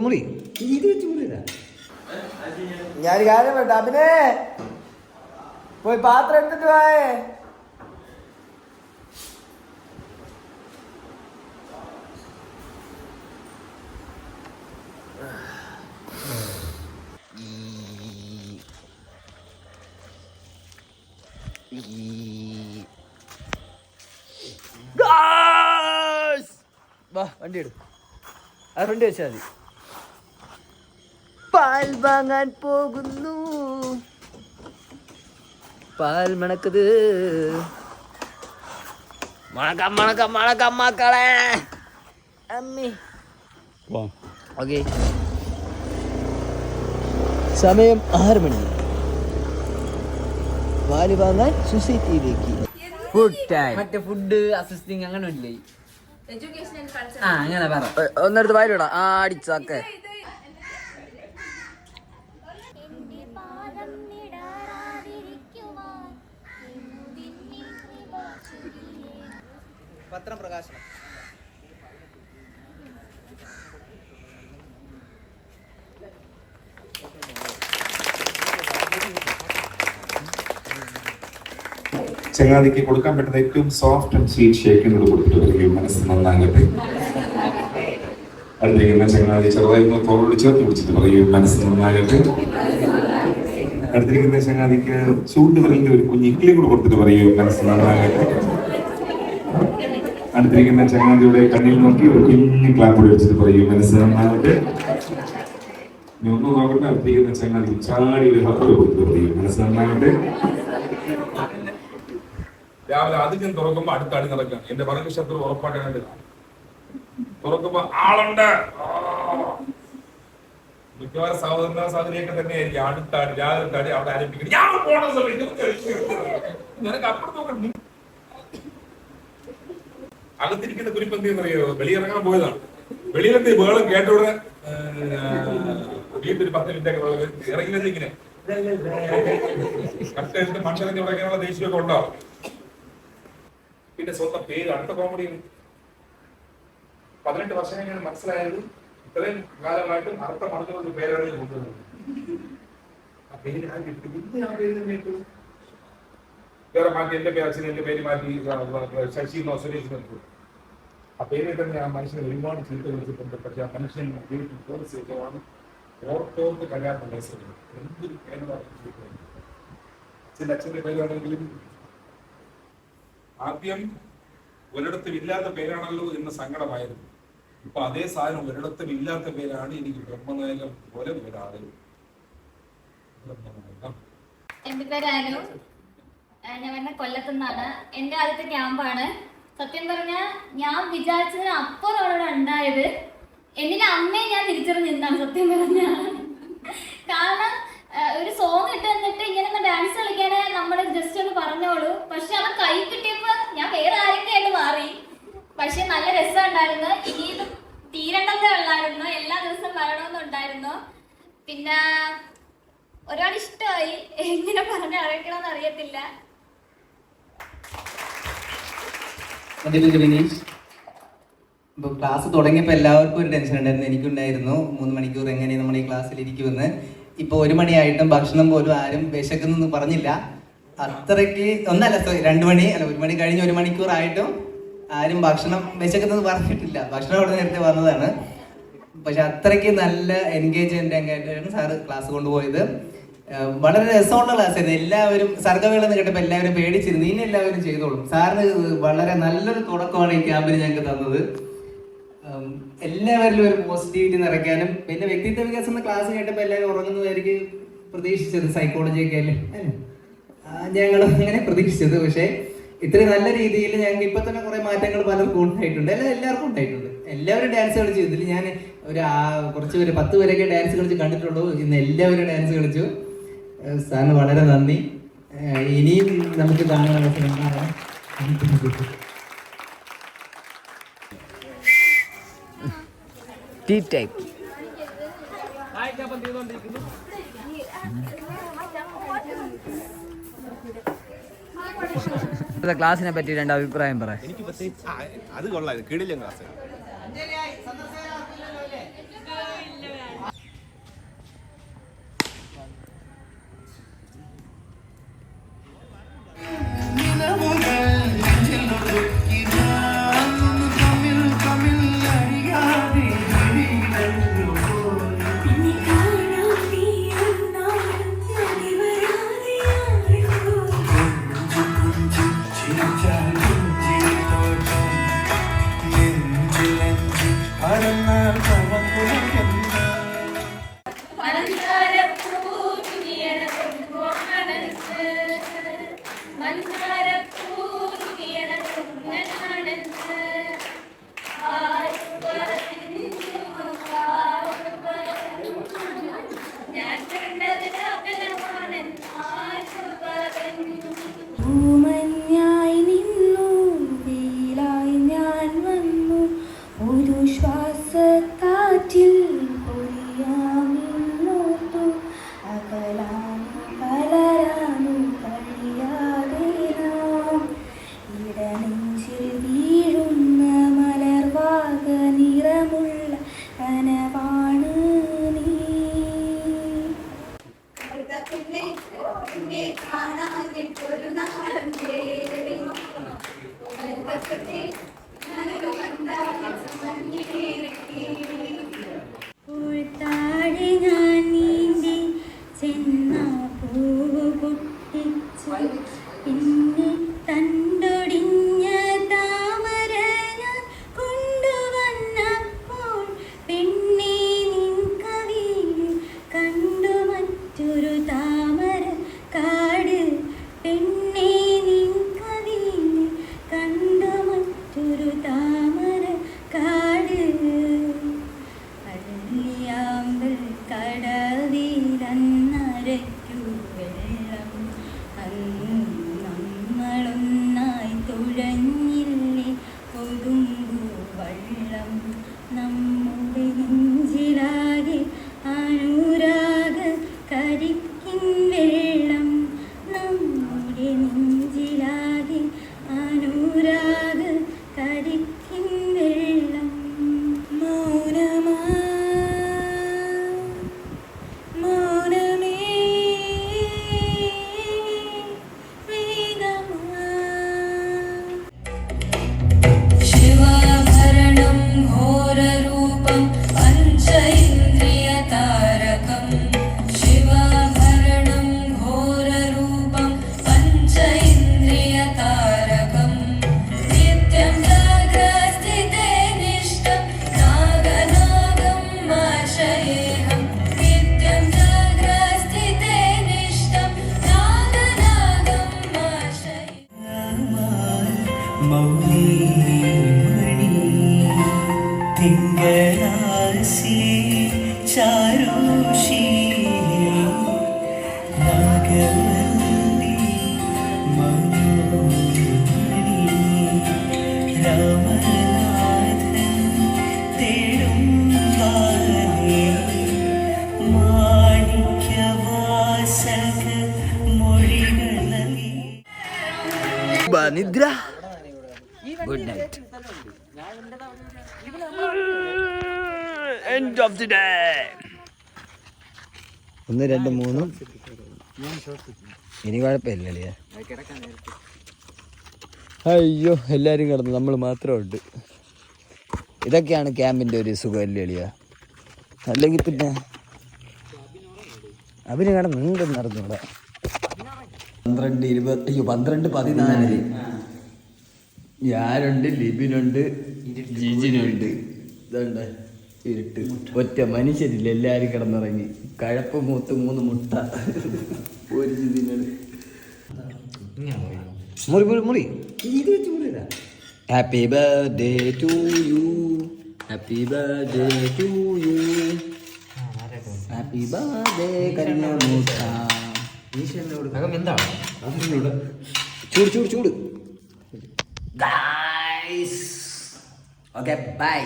മുറി ഞാൻ കാര്യം വേണ്ട അഭിനേ പോയി പാത്രം എടുത്തിട്ട് പോയേ. വണ്ടി എടുക്കും ആ വണ്ടി വെച്ചാൽ മതി. പാൽ വാങ്ങാൻ പോകുന്നു, പാൽ മണക്കത് മണക്കം മണക്കം മണക്കം മക്കളെ അമ്മി. ഓക്കെ, സമയം 6 മണി. പാല് വാങ്ങാൻ സൊസൈറ്റിയിലേക്ക്. Food time. മറ്റേ ഫുഡ് അസിസ്റ്റിംഗ് അങ്ങനെ ഇല്ലേ? അങ്ങനെ പറ. ഒന്നെടുത്ത് വായിലിടാ. അടിച്ചൊക്കെ പത്രം പ്രകാശനം. ചങ്ങാതിക്ക് കൊടുക്കാൻ പറ്റുന്ന ഏറ്റവും സോഫ്റ്റ് ആൻഡ് സ്വീറ്റ് ഷേക്കിനോട് കൊടുത്തിട്ട് മനസ്സ് നന്നാകട്ടെ. അടുത്തിരിക്കുന്ന ചങ്ങാതി ചെറുതായി തോളോട് ചേർത്ത് പിടിച്ചിട്ട് പറയും മനസ്സ് നന്നാകട്ടെ. അടുത്തിരിക്കുന്ന ചങ്ങാതിക്ക് ചൂണ്ടുവിരലിന്റെ ഒരു കുഞ്ഞ് ഇക്കിളി കൂടെ കൊടുത്തിട്ട് പറയും മനസ്സ് നന്നാകട്ടെ. അടുത്തിരിക്കുന്ന ചങ്ങാതിയുടെ കണ്ണിൽ നോക്കി ഒരു കുഞ്ഞ് ക്ലാപ്പ് വെച്ചിട്ട് പറയും മനസ്സ് നന്നാകട്ടെ. ഇനി ഒന്നും നോക്കട്ടെ. അടുത്തിരിക്കുന്ന ചങ്ങാതി ചാടി ഒരു ഹപ്പർ കൊടുത്തിട്ട് പറയും മനസ്സ് നന്നാകട്ടെ. രാവിലെ ആദ്യം തുറക്കുമ്പോ അടുത്ത അടി നടക്കാം. എന്റെ പറഞ്ഞ ശത്രു ഉറപ്പാക്കാനായിട്ട് തുറക്കുമ്പോ ആളുണ്ട്. മിക്കവാറും സാധനയൊക്കെ തന്നെയായിരിക്കും. അടുത്താടി രാവിലത്തെ അടി അവിടെ ആരംഭിക്കുന്നത്. ഞാൻ പോണ സമയത്ത് നിനക്ക് അപ്പുറത്ത് അകത്തിരിക്കുന്ന കുരിപ്പ് എന്ത് ചെയ്യുന്നറിയോ? വെളിയിറങ്ങാൻ പോയതാണ്. വെളിയിലെത്തി വേളം കേട്ടോടെ വീട്ടിൽ 10 മിനിറ്റ് ഇറങ്ങി വെച്ച് ഇങ്ങനെ കറക്റ്റ് മനുഷ്യനെ ഉടക്കാനുള്ള ദേഷ്യമൊക്കെ ഉണ്ടാവും. പിന്നെ സ്വന്തം പേര് അടുത്ത കോമഡി 18 വർഷം കഴിഞ്ഞാൽ മനസ്സിലായത് ഇത്രയും കാലമായിട്ട് അർത്ഥ മണക്കുന്ന പേരാണ് ഞാൻ കൊണ്ടുവന്നത്. ആ പേര് ഞാൻ കിട്ടി. പിന്നെ ആ പേര് തന്നെ ഇട്ടു. വേറെ മാറ്റി എന്റെ പേര് അച്ഛൻ എന്റെ പേര് മാറ്റി ശശി സുരേഷ് നിർത്തും. ആ പേരിൽ തന്നെ ആ മനുഷ്യനെ ഒരുപാട് ചീത്ത വിളിച്ചിട്ടുണ്ട്. പക്ഷെ ആ മനുഷ്യൻ ജീവിതമാണ് ഓർത്തോർത്ത് കഴിയാത്ത മത്സരം. എന്തൊരു അച്ഛന്റെ പേരാണെങ്കിലും ആദ്യം ഒരിടത്തും ഇല്ലാത്ത പേരാണല്ലോ എന്ന് സങ്കടമായിരുന്നു. ഇപ്പൊ അതേ സാധനം ഒരിടത്തും ഇല്ലാത്ത പേരാണ് എനിക്ക് ബ്രഹ്മനായകം പോലെ വരാതെ. എന്റെ പേര് അനു, ഞാൻ വരുന്ന കൊല്ലത്തുനിന്നാണ്. എന്റെ ആദ്യത്തെ ക്യാമ്പാണ്. സത്യം പറഞ്ഞാൽ ഞാൻ വിചാരിച്ചതിന് അപ്പുറമാണ് ഇവിടെ ഉണ്ടായത്. എന്നിന്റെ അമ്മയെ ഞാൻ തിരിച്ചറിഞ്ഞ് നിന്നാണ് സത്യം പറഞ്ഞാൽ. കാരണം ഒരു സോങ് ഇട്ട് എന്നിട്ട് ഇങ്ങനെ ഡാൻസ് കളിക്കാന് നമ്മള് ജസ്റ്റ് ഒന്ന് പറഞ്ഞോളൂ. പക്ഷെ അവൻ കൈ കിട്ടിയപ്പോ ഞാൻ വേറെ ആരൊക്കെയായിട്ട് മാറി. പക്ഷെ നല്ല രസമുണ്ടായിരുന്നു. ഇനി ഇത് തീരണ്ടതേ ഉള്ളായിരുന്നു. എല്ലാ ദിവസവും വരണമെന്നുണ്ടായിരുന്നു. പിന്നെ ഒരുപാട് ഇഷ്ടമായി. എങ്ങനെ പറഞ്ഞ് അറിയിക്കണമെന്ന് അറിയത്തില്ല. ഇപ്പോൾ ക്ലാസ് തുടങ്ങിയപ്പോൾ എല്ലാവർക്കും ഒരു ടെൻഷൻ ഉണ്ടായിരുന്നു. എനിക്കുണ്ടായിരുന്നു 3 മണിക്കൂർ എങ്ങനെ നമ്മൾ ഈ ക്ലാസ്സിൽ ഇരിക്കുമെന്ന്. ഇപ്പോൾ 1 മണിയായിട്ടും ഭക്ഷണം പോലും ആരും വിശക്കുന്നൊന്നും പറഞ്ഞില്ല. അത്രയ്ക്ക് 2 മണി 1 മണി കഴിഞ്ഞ് 1 മണിക്കൂറായിട്ടും ആരും ഭക്ഷണം വിശക്കുന്നെന്ന് പറഞ്ഞിട്ടില്ല. ഭക്ഷണം അവിടെ നേരത്തെ വന്നതാണ്. പക്ഷെ അത്രയ്ക്ക് നല്ല എൻഗേജ്മെന്റ് ആയിട്ടാണ് സാറ് ക്ലാസ് കൊണ്ടുപോയത്. വളരെ രസമുള്ള ക്ലാസ്സായിരുന്നു. എല്ലാവരും സർഗവേളെന്ന് കേട്ടപ്പോൾ എല്ലാവരും പേടിച്ചിരുന്നു. ഇനി എല്ലാവരും ചെയ്തോളും. സാറിന് വളരെ നല്ലൊരു തുടക്കമാണ് ഈ ക്യാമ്പിന് ഞങ്ങൾക്ക് തന്നത്. എല്ലാവരിലും ഒരു പോസിറ്റിവിറ്റി നിറയ്ക്കാനും പിന്നെ വ്യക്തിത്വ വികാസം എന്ന ക്ലാസ് കേട്ടപ്പോൾ എല്ലാവരും ഉറങ്ങുന്നതായിരിക്കും പ്രതീക്ഷിച്ചത്. സൈക്കോളജിയൊക്കെ അല്ലേ ഞങ്ങളും അങ്ങനെ പ്രതീക്ഷിച്ചത്. പക്ഷേ ഇത്രയും നല്ല രീതിയിൽ ഞങ്ങൾക്ക് ഇപ്പൊ തന്നെ കുറെ മാറ്റങ്ങൾ പലർക്കും ഉണ്ടായിട്ടുണ്ട്. എല്ലാവർക്കും ഉണ്ടായിട്ടുണ്ട്. എല്ലാവരും ഡാൻസ് കളിച്ചു. ഇതിൽ ഞാൻ കുറച്ച് പേര് 10 പേരൊക്കെ ഡാൻസ് കളിച്ച് കണ്ടിട്ടുള്ളൂ. ഇന്ന് എല്ലാവരും ഡാൻസ് കളിച്ചു. സാറിന് വളരെ നന്ദി. ഇനിയും നമുക്ക് കാണാൻ ടീ ടൈം. ക്ലാസ്സിനെ പറ്റി 2 അഭിപ്രായം പറ. എനിക്ക് പ്രത്യേകിച്ച് അത് കൊള്ളാം, കിടിലൻ ക്ലാസ്. പൂമഞ്ഞായി നിന്നു വെയിലായി ഞാൻ വന്നു ഒരു ശ്വാസക്കാറ്റിൽ പൊരിയാമിന്നോർത്തു അകലാനും കലരാനും കഴിയാതെ നാം ഇടനെഞ്ചിൽ വീഴുന്ന മലർവാക നിറമുള്ള കനവാണ് നീ. താഴെ ഞാൻ നീന്തി ചെന്ന പൂവ് പൊട്ടിച്ചു പിന്നെ തണ്ടൊടിഞ്ഞ താമര ഞാൻ കൊണ്ടുവന്നപ്പോൾ പെണ്ണേ നിൻ കവിയിൽ കണ്ടു മറ്റൊരു താമര കാട്. പെണ്ണേ നിൻ കവിയിൽ കണ്ടു മറ്റൊരു താമര കാട്. അല്ലിയാമ്പൽ കടവിലന്നരയ്ക്കു വെള്ളം അന്ന് നമ്മളൊന്നായി തുഴഞ്ഞില്ലേ ഒതുങ്ങു വള്ളം. നമ്മുടെ നെഞ്ചിലാകെ അനുരാഗ കരിക്കിൻ വെള്ളം. നമ്മുടെ നെഞ്ചിലാകെ അനുരാഗ കരിക്കിൻ വെള്ളം. മൗനമാ മൗനമേ വേദമാ. ശിവാഭരണം ഘോരരൂപം പഞ്ച ഇന്ദ്രിയ താരകം. ശിവാഭരണം ഘോരരൂപം പഞ്ച ഇന്ദ്രിയ താരകം. നിത്യം ജാഗ്രസ്ഥിതേ നിഷ്ടം നാഗനാഗം ആശയേഹം. നിത്യം ജാഗ്രസ്ഥിതേ നിഷ്ടം നാഗനാഗം ആശയേഹം. മൗനീമണി തിങ്കരാശി ചാരുഷി നാഗവല്ലി മനോമണി രാമനാഥൻ തേടും വാനേ മാണിക്യവാസക മൊഴികൾ നൽകി. നിദ്ര. Good night. End of the day. 1 2 3 ഇനി കുഴപ്പമില്ലല്ലേ. അയ്യോ എല്ലാരും കിടന്നു, നമ്മൾ മാത്രമുണ്ട്. ഇതൊക്കെയാണ് ക്യാമ്പിന്റെ ഒരു സുഖമല്ലേ എളിയ. അല്ലെങ്കിൽ പിന്നെ അവര് കിടന്നുണ്ട് നടന്നൂടെ. 12:14 ഞാനുണ്ട്, ലിബിനുണ്ട്, ജിജിനുണ്ട്. ഇതുണ്ട് ഇരുട്ട്. ഒറ്റ മനുഷ്യരില്ല, എല്ലാരും കിടന്നിറങ്ങി. കഴപ്പ് മൂത്ത് 3 മുട്ട ഒരു ജിതിനോട് മുറി മുറി മുറി ഇത് വെച്ച് മുറിയതാ. Happy birthday to you, happy birthday to you, happy birthday കന്യാമൂട്ട. ചൂട് ചൂട് ചൂട്. Guys okay by.